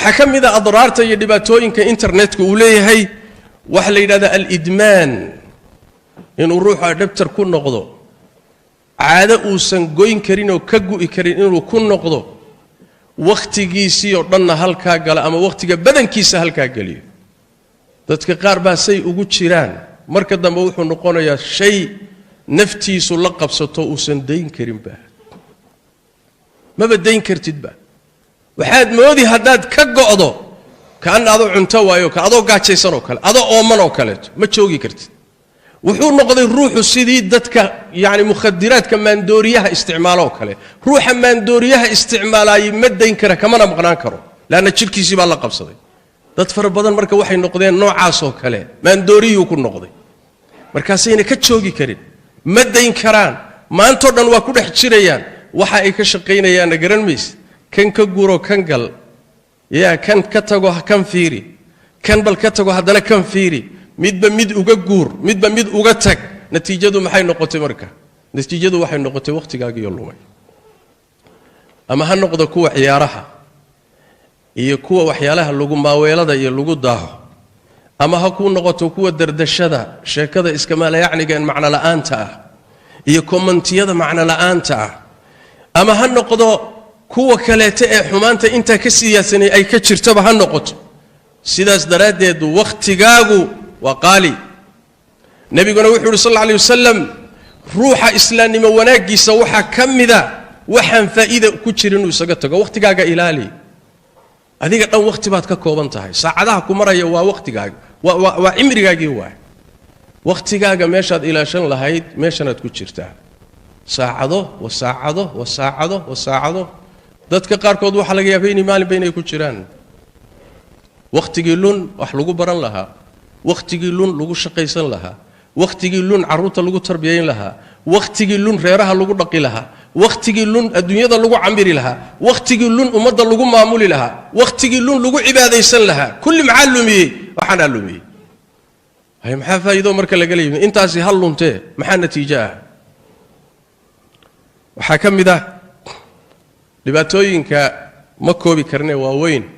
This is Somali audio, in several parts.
وحكم إذا أضرارته يدباتوين كإنترنت كوليه وحلا إذا الإدمان إنه روح دبتر كون نقضه عادة وسنجوين كرين وكجو كرين إنه كون نقضه وقت جيسي ورنا هالكا قال أما وقت بدن كيس هالكا قاليه تذكر باسي وجود شيران مركز دم وحنا نقول يا شيء نفتي سلقب سطو وسندين كريم به ما بدين كرتد به وحد مودي هداد كجعضه كأن هذا عنتوا يوك هذا قاعد شيء صنوك هذا أومن وكلت ما تشوقي كرتد وحول نقضي الروح السديد دتك يعني مخدرات كمان دوريها استعماله وكله روح من دوريها استعمالها يمد ينكره كمان أبغى نكره لأن تشيل كيسي بالله قبصدي تدفر بدل مركب واحد نقضين نوع عاصو كله من دوريه يكون نقضي مركزين كتشوقي كريم مد ينكران ما أنتوا دن وكل حشريان وحايك شقينا يا نجرن ميس كان كجورو كان قل يا كان كتجو كان فيري كان بالكتجو هذا كان فيري مد بمد وجور مد بمد وجتك نتيجته محي نقطة مركا نتيجته واحد نقطة وقت جاي يلومي أما هالنقطة كوع عيارها هي كوع وحيالها اللجوم باويلا ده اللجود ده أما هكون نقطة كوع دردشة شيء كذا إسكمال يعني كأن معنى لا أنت هي كومنتي هذا معنى لا أنت أما هالنقطة كوع كلاتة حمانة أنت كسياسني أي كتير تبع هالنقطة سيداس دراد وقت جاجو وقالي نبي قلنا صلى الله عليه وسلم روح إسلامي موناجي سوحة كم ذا وحن فإذا كتيرنو سقطك وقت جاجا إلالي هذيك أول وقت بعد كوبان تاعي ساعدها كمرة يوا وقت جاجا وعمري جاجي هو وقت جاجا مشهد إلى شن لهيد مشهد كتيرته ساعده وساعده وساعده وساعده ذاتك قاركود وحلاقي بيني مال بيني كتيران وقت يقولون أحلقوا بران لها وقت يقولون لقوا شقيسان لها وقت يقولون عروت لقوا تربيين لها وقت يقولون غيرها لقوا دقي لها وقت يقولون الدنيا لقوا عمري لها وقت يقولون أمد لقوا معمول لها وقت يقولون لقوا عبادة يسن لها كل معلمي وحنعلمي هاي محافة إذا مركل قليل أنت عسي هلو أنت محا نتيجة وحكم ذا لباتوين كمكو بكرني ووين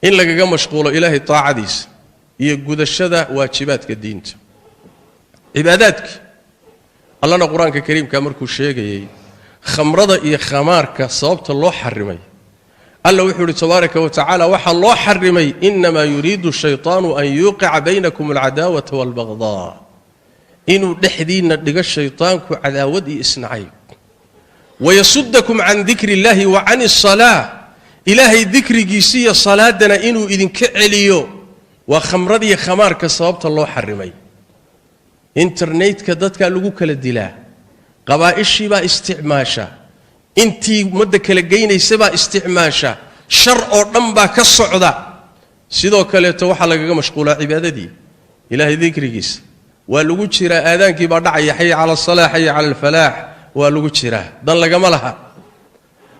إن لقى مشغول إلهي طاعة ديس يجود الشدة واجباتك الدين عباداتك الله القرآن الكريم كامركو شيء خمرضة إيه خمارك صوبت الله حرمي الله وحده تبارك وتعالى وحى الله حرمي إنما يريد الشيطان أن يوقع بينكم العداوة والبغضاء إنه دحدين لقى الشيطان كعداوة إسنعي ويصدكم عن ذكر الله وعن الصلاة إلهي ذكر جيسية صلاة دنا إنه إذن كعليو وخمرضي خمارك صوبت الله حرمي إنترنت كدتك لقوك للدلاء قبائشي با استعماشا انتي مدك لقيني سبا استعماشا شرع ورنبا كالصعودة سيدوك لتوحى لقا مشغولة عبادة دي إلهي ذكر جيس ولقوك شراء آذانك بردع حي على الصلاة حي على الفلاح ولقوك شراء دان لقا ملها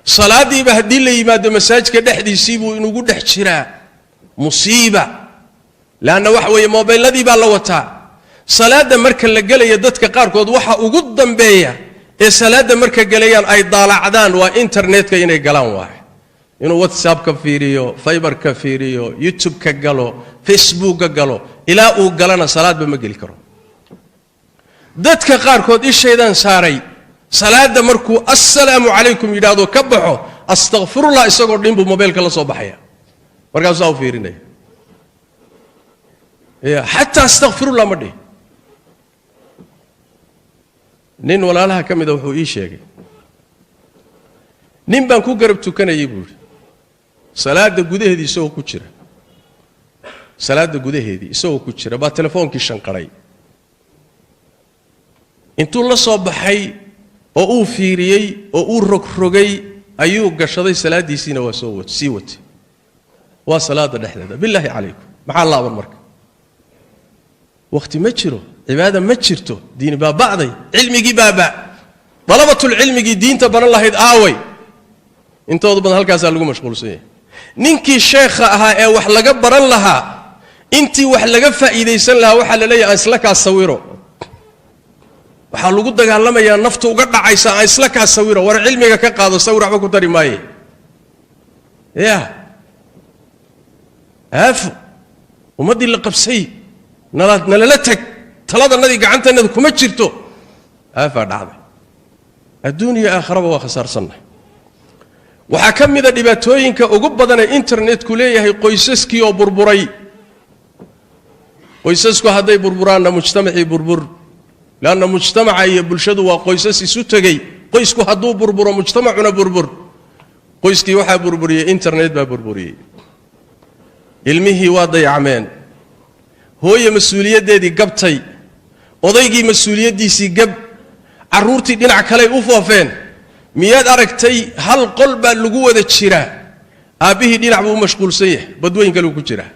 صلاة دي بهدي لي ما دمساجك دحدي يسيبوا إنه قد دحت شراء مصيبة لأن وحوي موبايل الذي باللوتا صلاة مركز لقلي يدتك قاركود وحا وقدم بيا صلاة مركز قليان أي ضالعدان وإنترنت كيني قلان واحد إنه واتساب كفيريو فايبر كفيريو يوتيوب كقلو فيسبوك قلو إلا أو قلنا صلاة بمقل كرو دتك قاركود إيش شيدان ساري صلاة مركو السلام عليكم يدادو كبحو أستغفر الله إساقور دينبو موبيلك الله صباحيا ورقاو ساو فيريني حتى أستغفر الله مدي نين ولا لها كم يدوحوا إيش يجي نين بانكو قربتو كان يقول صلاة جوده هذي سو كشرة صلاة جوده هذي سو كشرة با تلفون كيشان قري انتو الله صباحي أو فيريي أو ركرجي أيو قشطي صلاة دي سينا وسوت سيوت وصلاة الحدث بالله عليكم مع الله والمرك وقت متشرو عبادة متشرتو دين بعضي علمي بابا طلبة العلم دين تبر الله يد آوي انت وضبط هالكاس اللي مشغول سيه ننكي الشيخ ها وحلا جبر لها انت وحلا جفا إذا يسن لها وحلا لي أسلك الصويرو وحلو قد قال لما يا نفط وقطع عيسى أسلك الصويرو ورا علمك كقاضي صور عبك تري ماي يا aafo ummadii la qabsay nalala tag taladanadii gacanteennada kuma jirto aafaa dhacday adduuniya aakhiraba waa khasaarsannahay waxaa ka mida dhibaatooyinka ugu badan ee internetku leeyahay qoysaskii oo burburay qoysasku hadday burburaanna mujtamacii burbur laanna mujtamaca iyo bulshadu waa qoysas isu tegey qoysku hadduu burburo mujtamacuna burbur qoyskii waxaa burburiyey internet baa burburiyey ilmihii waa dayacmeen hooye mas-uuliyaddeedii gabtay odaygii mas-uuliyaddiisii gab carruurtii dhinac kaley u foofeen miyaad aragtay hal qol baa lagu wada jiraa aabbihii dhinac buu u mashquulsan yahay badweyn kale ku jiraa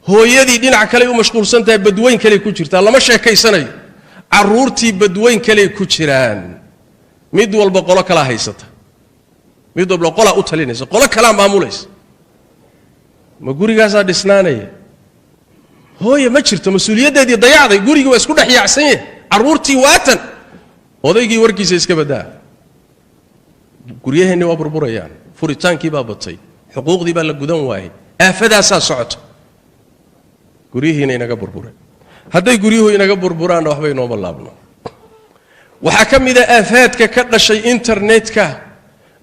hooyadii dhinac kale u mashquulsan tahay badweyn kale ku jirtaa lama sheekaysanayo carruurtii badweyn kale ku jiraan mid walba qolo kala haysata mid walba qola u talinaysa qolo kala maamulaysa ma gurigaasaa dhisnaanaya hooye ma jirto mas-uuliyaddeedii dayacday gurigii waa isku dhex yaacsan yahay carruurtii waatan odaygii warkiisa iska badaa guryaheenni waa burburayaan furitaankii baa batay xuquuqdii baa la gudan waayey aafadaasaa socoto guryihiina inaga burburay hadday guryuhu inaga burburaanna waxba inooma laabno waxaa ka mida aafaadka ka dhashay internetka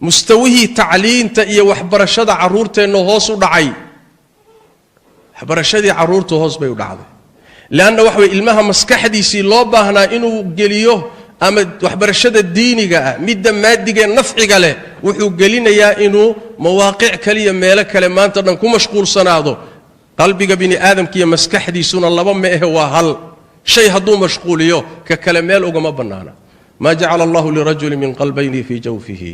mustawihii tacliinta iyo waxbarashada carruurteenna hoos u dhacay waxbarashadii carruurtu hoos bay u dhacday leanna waxa way ilmaha maskaxdiisii loo baahnaa inuu geliyo ama waxbarashada diiniga ah midda maadiga nafciga leh wuxuu gelinayaa inuu mawaaqic kaliya meelo kale maanta dhan ku mashquulsanaado qalbiga bini aadamka iyo maskaxdiisuna laba ma ahe waa hal shay hadduu mashquuliyo ka kale meel ugama bannaana maa jacala allahu lirajuli min qalbayni fii jawfihi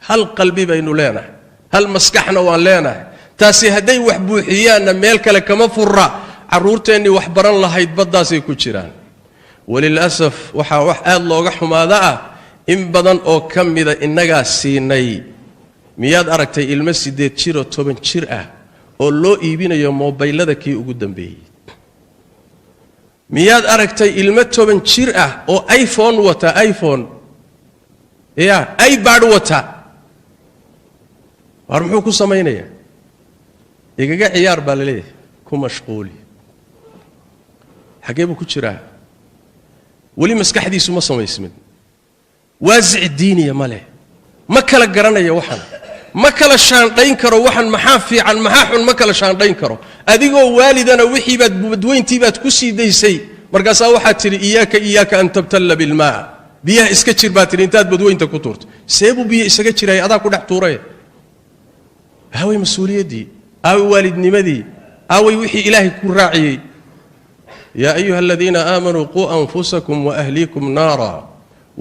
hal qalbi baynu leenahay hal maskaxna waan leenahay taasi hadday wax buuxiyaanna meel kale kama furra carruurteennii wax baran lahayd baddaasay ku jiraan walilasaf waxaa wax aad looga xumaada ah in badan oo ka mida innagaa siinay miyaad aragtay ilmo 8 jir oo 10 jir ah oo loo iibinayo moobaylada kii ugu dambeeyey miyaad aragtay ilmo 10 jir ah oo iphone wata iphone iPad wata war muxuu ku samaynayaa igaga ciyaar baa laleeyahay ku mashquuli xagee buu ku jiraa weli maskaxdiisu ma samaysmin waasic diiniya ma leh ma kala garanaya waxan ma kala shaandhayn karo waxan maxaa fiican maxaa xun ma kala shaandhayn karo adigoo waalidana wixii baad badweyntii baad ku sii daysay markaasaa waxaad tidhi iyaaka an tabtalla bilmaa biyaha iska jir baad tidhi intaad badweynta ku tuurto seebuu biyo isaga jiraya adaa ku dhex tuuray aaway mas-uuliyaddii aaway waalidnimadii aaway wixii ilaahay ku raaciyey يا أيها الذين آمنوا قوا أنفسكم وأهليكم نارا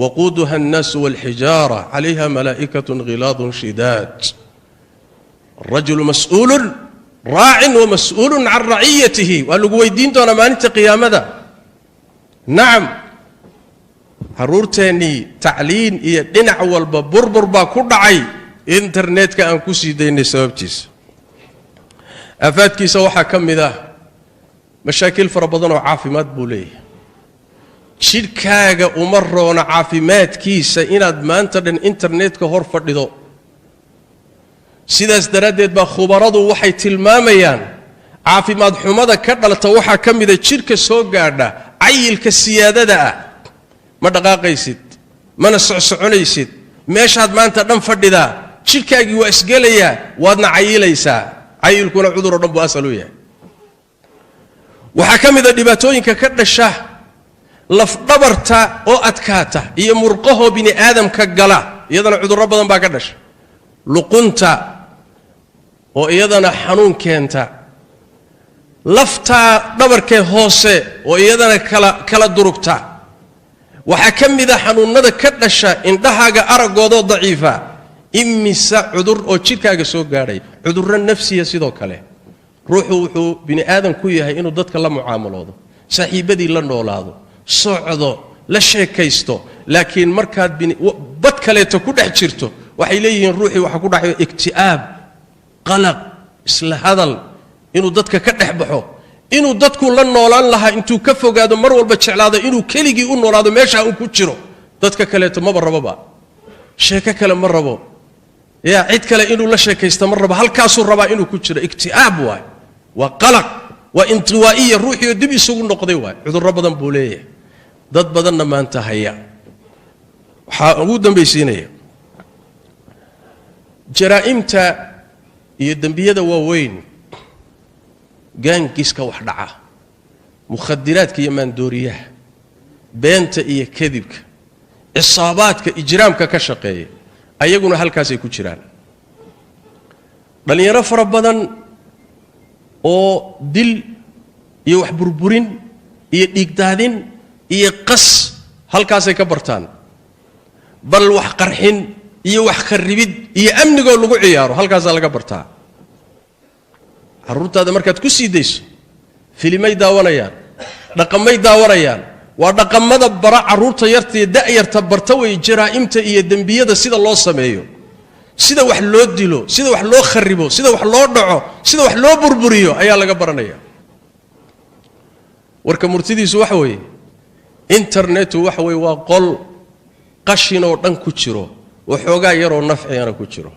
وقودها الناس والحجارة عليها ملائكة غلاظ شداد الرجل مسؤول راع ومسؤول عن رعيته وقالوا قويدين تونا ما أنت قيامة نعم حرورتني تعلين دنع والبربر باكور عي إنترنت كأنكسي ديني سببتيس أفاتكي سوحا كم ذا مشاكل فربضان وعافمات بوليه شركاga uma roona caafimaadkiisa inaad maanta dhan internetka hor fadhido sidaas daradeed ba khubaradu waxay tilmaamayaan caafimaad xumada ka dhalata waxa kamida jirka soo gaadha cayilka siyaadada ah ma dhaqaaqaysid mana socsoconaysid meeshaad maanta dhan fadhida jirkaagi waa isgalaya waadna cayilaysaa cayilkuna cudur oo dhan buu asal u yahay waxa kamida dhibaatooyinka ka dhasha laf dhabarta oo adkaata iyo murqaho bini aadamka gala iyadana cudurro badan baa ka dhasha luqunta oo iyadana xanuun keenta lafta dhabarka hoose oo iyadana kala durugta waxa kamida xanuunada ka dhasha indhahaaga aragoodo daciifa imisa cudur oo jirkaaga soo gaaray cudurro nafsiya sidoo kale ruuxu wuxuu bini aadam ku yahay inuu dadka la mucaamaloodo saaxiibadii la noolaado socdo la sheekaysto laakiin markaad bad kaleeto ku dhex jirto waxay leeyihiin ruuxii waxa ku dhaxay iktiaab qalaq isla hadal inuu dadka ka dhex baxo inuu dadku la noolaan lahaa intuu ka fogaado mar walba jeclaado inuu keligii u noolaado meesha uu ku jiro dadka kaleeto ma rababa sheeko kale ma rabo cid kale inuu la sheekaysto ma rabo halkaasuu rabaa inuu ku jiro iktiaab waay وقلق وانطوائية روحي ودبي سوق النقضي واي عذر ربضا بوليه ضد بدنا ما انتهيا وحاودا بيسينية جرائمتا يدنبيا دا وين قان كيسكا وحدعا مخدرات كي يمان دوريه بينتا إيه كذبك عصاباتك إجرامك كشقية أيقون هالكاسي كجران بل يرى فربضا oo dil iyo wax burburin iyo dhigdaadin iyo qas halkaas ay ka bartaan bal wax qarxin iyo wax kharibid iyo amnigo lagu ciyaaro halkaas laga bartaa carruurtaada markaad ku sii deyso filimay daawanayaan dhaqamay daawanayaan waa dhaqamada bara carruurta yarta iyo da'yarta barta way jaraa'imta iyo dambiyada sida loo sameeyo sida wax loo dilo sida wax loo kharibo sida wax loo dhaco sida wax loo burburiyo ayaa laga baranaya warka murtidiisu waxa weeye internetu waxa weeye waa qol qashin oo dhan ku jiro oo xoogaa yar oo nafciyana ku jiro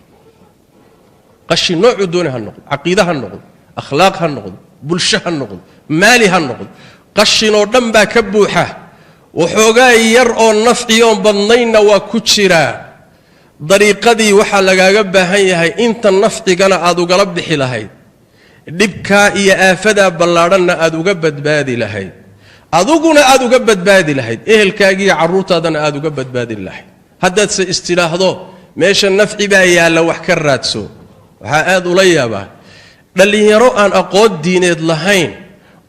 qashin noocu doona ha noqdo aqeedaha ha noqdo akhlaaq ha noqdo bulsho ha noqdo maali ha noqdo qashin oo dhan baa ka buuxa oo xoogaa yar oo nafciyo badnayna waa ku jira dariiqadii waxa lagaaga baahan yahay inta nafcigana aad uga bixi lahayd dibka iyo aafada ballaadhana aad uga badbaadi lahayd aduguna aad uga badbaadi lahayd ehelkaaga iyo carruurtaadana aad uga badbaadi lahayd haddaad se istilaahdo meesha nafci baa yaala wax ka raadso waxa aad ula yaabaa dhalinyaro aan aqoon diineed lahayn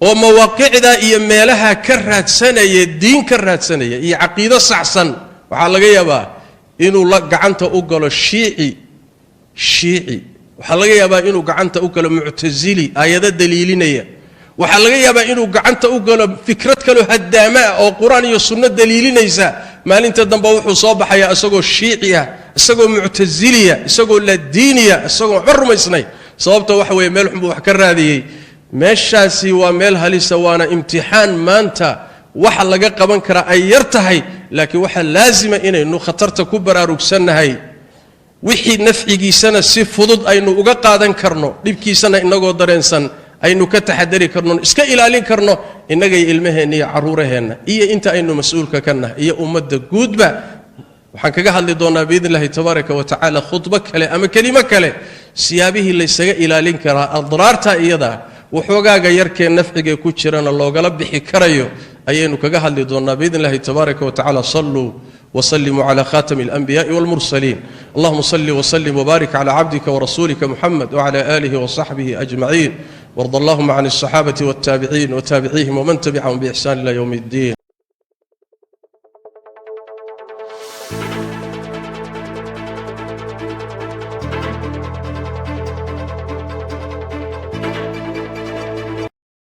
oo mawaaqicda iyo meelaha ka raadsanaya diin ka raadsanaya iyo aqeedo saxsan waxa laga yaabaa inuu la gacanta u galo shiici waxa laga yaabaa inuu gacanta u galo mu'tazili ayada daliilinaya waxa laga yaabaa inuu gacanta u galo fikrad kale hadaama oo quraan iyo sunno daliilinaysa maalinta dambe wuxuu soo baxaya asagoo shiici ah asagoo mu'taziliya asagoo la diiniya asagoo xurmaysnay sababta waxa weeye meel xun wax ka raadiyay meeshaasi waa meel halisa waana imtixaan maanta waxa laga qaban kara ay yar tahay laakiin waxa laazima inaynu khatarta ku baraarugsanahay wixii nafcigiisana si fudud aynu uga qaadan karno dhibkiisana inagoo dareensan aynu ka taxadari karno iska ilaalin karno inagay ilmaheena iyo caruuraheena iyo inta aynu mas'uulka ka nahay iyo ummadda guudba waxaan kaga hadli doonaa biidnillaahi tabaaraka wa tacaala khudba kale ama kelimo kale siyaabihii la isaga ilaalin karaa adraarta iyada وحوغاغا يركي نفعي كوجيرنا لوغلا بخي كرايو ايينو كغا هادلي دونا باذن الله تبارك وتعالى صلوا وسلموا على خاتم الانبياء والمرسلين اللهم صل وسلم وبارك على عبدك ورسولك محمد وعلى اله وصحبه اجمعين وارض اللهم عن الصحابه والتابعين وتابعيهم ومن تبعهم باحسان الى يوم الدين